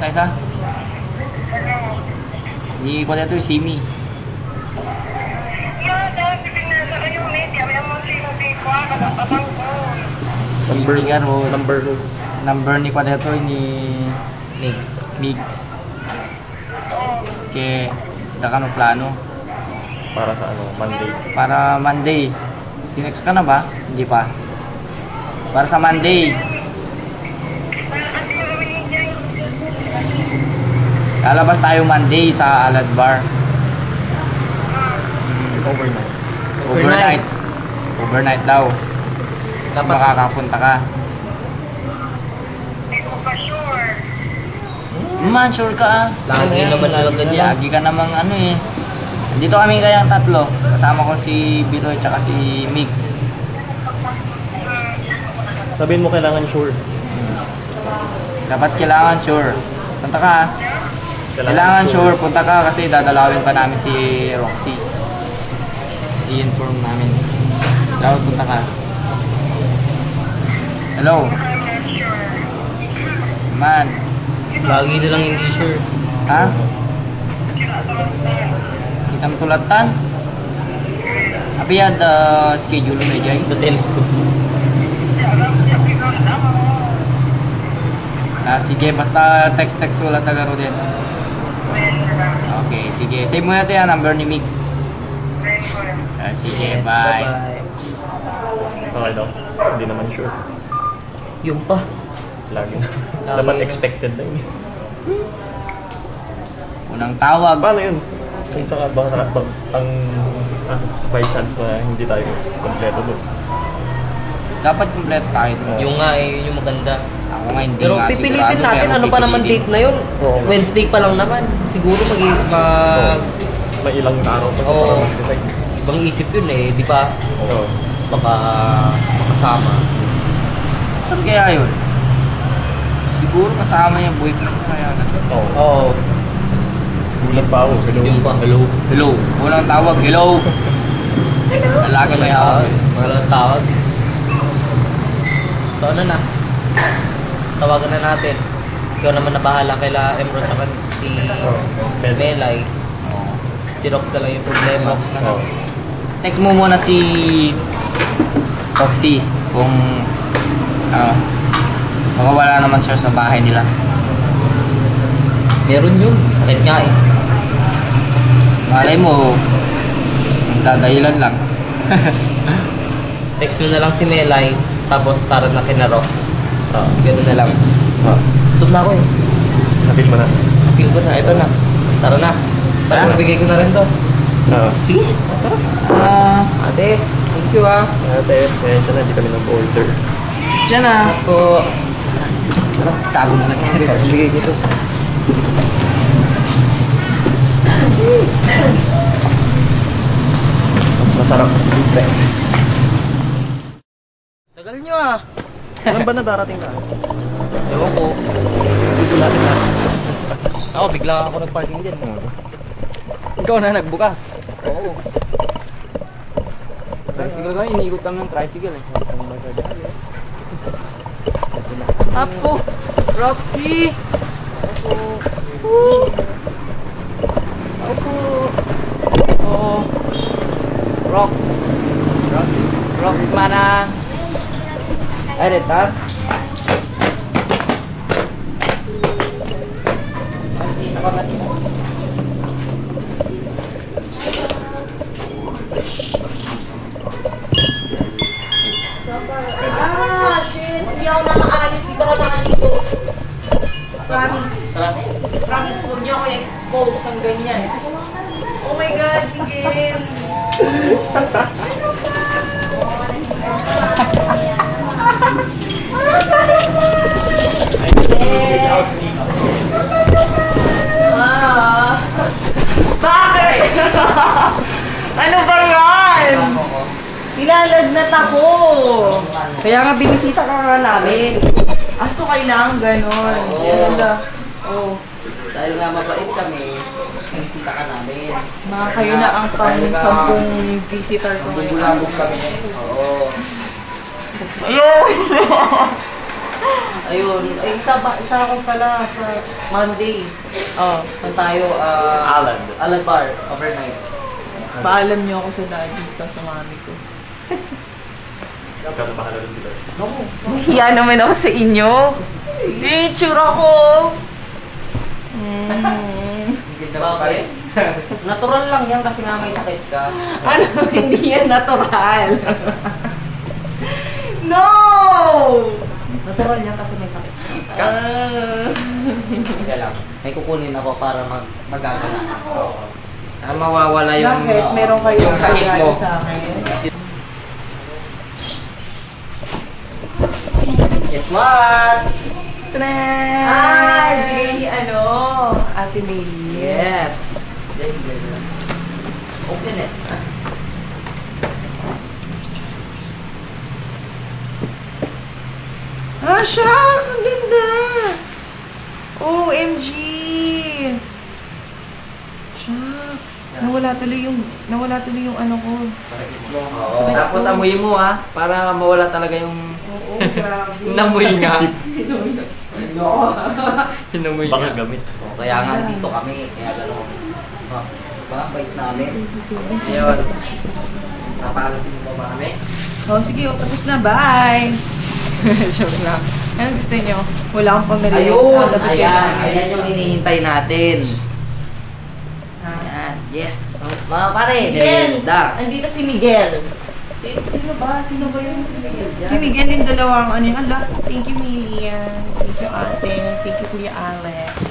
isa? Hindi ko dito yung Simi. Number ni ko dito ni Migs. Kaya daka no plano. Para sa ano, Monday. Para Monday. Tinext ka na ba? Hindi pa. Para sa Monday. Lalabas tayo Monday sa Alad Bar. Overnight daw. Dapat makakapunta ka. Sure ka. Lagi naman lang ganyan. Lagi ka namang ano eh. Dito kami kayang tatlo. Kasama ko si Bitoy at si Mix. Sabihin mo kailangan sure. Dapat kailangan sure. Punta ka. Kailangan sure. Punta ka kasi dadalawin pa namin si Roxy. I-inform namin. Dapat punta ka. Hello. Man. Lagi na lang hindi sure. Ha? Kita tulatan? Apa ya ada schedule meja? Details ko. Sige, basta text wala tagaro din. Okay, sige. Save mo natin ang number ni Mix. Sige, Yes, bye. Okay daw. Hindi naman sure. Yung pa. Lagi na. Dapat expected na yun. Unang tawag. Paano yun? Kung saka baka ang by chance na hindi tayo kompleto doon. Dapat kompleto tayo. Yung nga eh, yung maganda. Ako nga hindi Pero nga pipilitin sigurado, natin, pero ano pa naman pipilitin. date na yun? Wednesday pa lang naman. Siguro May ilang araw pa Oo. para mag-decide. ibang isip yun eh, di ba? Oo. Baka makasama. Saan kaya yun? Siguro kasama yung boyfriend ko kaya ganun. Oo. Gulat pa ako. Yung pa, hello. Hello. Unang tawag, hello. Lalaki may hawak. Mga tawag. So ano na? Tawagan na natin. Ikaw naman na bahala kaila Emerald naman si Melay. Oo. Si Rox na lang yung problema. Oo. Text mo muna si Roxy kung baka wala naman siya sa bahay nila. Meron yun. Sakit nga eh. Malay mo, dadahilan lang. Text mo na lang si Melay. Tapos tara na kina Rox. Ganoon na lang. Tutog na ako eh. Napil mo na. Feel ko na. Ito na. Tara na. Tara. Mabigay ko na rin to. Sige. Tara. Ate, thank you ah. Ate, pasensya na. Hindi kami nag-order. Diyan na. Ako. Tago mo na. Bigay ko to. Mas masarap. Libre. Tagal nyo ah. Alam ba na darating na? Ewan ko. Dito natin na. Ako, bigla ako nag-parking dyan. Ikaw na nagbukas. Oo. Tricycle kami, iniikot kami ng tricycle eh. Apo! Roxy! Apo! Oh! Rox! Rox mana? Ay, Retar? Shit! Hindi ako nakaayos. Di ba ako nakalito? Promise. Promise, huwag niyo ako expose ng ganyan. Oh my God, Miguel! Bakit? Ano ba yan? Nilalagnat ako. Kaya nga binisita ka nga namin. Aso kailangan ganon. Oo. Oh. Dahil nga mabait kami, bisita ka namin. Mga kayo na ang pang-sampung visitor ko ngayon. Bulabog kami. Oo. Ayun! Ayun. Ay, isa ako pala sa Monday. Oh, Saan tayo? Alad. Alad Bar, overnight. paalam niyo ako sa daddy sa mami ko. Ikaw na bahala rin dito. No. Hiya naman ako sa inyo. Hindi, tsura ko. Bakit? Natural lang yan kasi nga may sakit ka. Ano, hindi yan natural. No! Natural yan kasi may sakit ka. Teka lang. May kukunin ako para magagana. Mawawala yung, Bakit? Meron kayo yung sakit mo. sa akin? Yes, what? Ah, si Ate May. Yes. Open it. Ah, shucks! Ang ganda! OMG! Shucks! Nawala tuloy yung ano ko. Oo. Tapos amoy mo ha, para mawala talaga yung Oo, grabe. namoy nga. Hinamoy Baka nga. gamit. Kaya nga dito kami. Kaya gano'n. Ba, bait namin. Ayun. Napalasin mo ba kami? Oh, sige, tapos na. Bye! Joke lang. Ano gusto niyo? Wala akong pamilya. Ayun! Ayan yung hinihintay natin. Ayan. Yes. Mga pare, Merienda. Andito si Miguel. Sino ba? Sino ba yung si Miguel dyan? Si Miguel yung dalawang ano yung ala. Thank you, Milian. Thank you, ate. Thank you, Kuya Alex.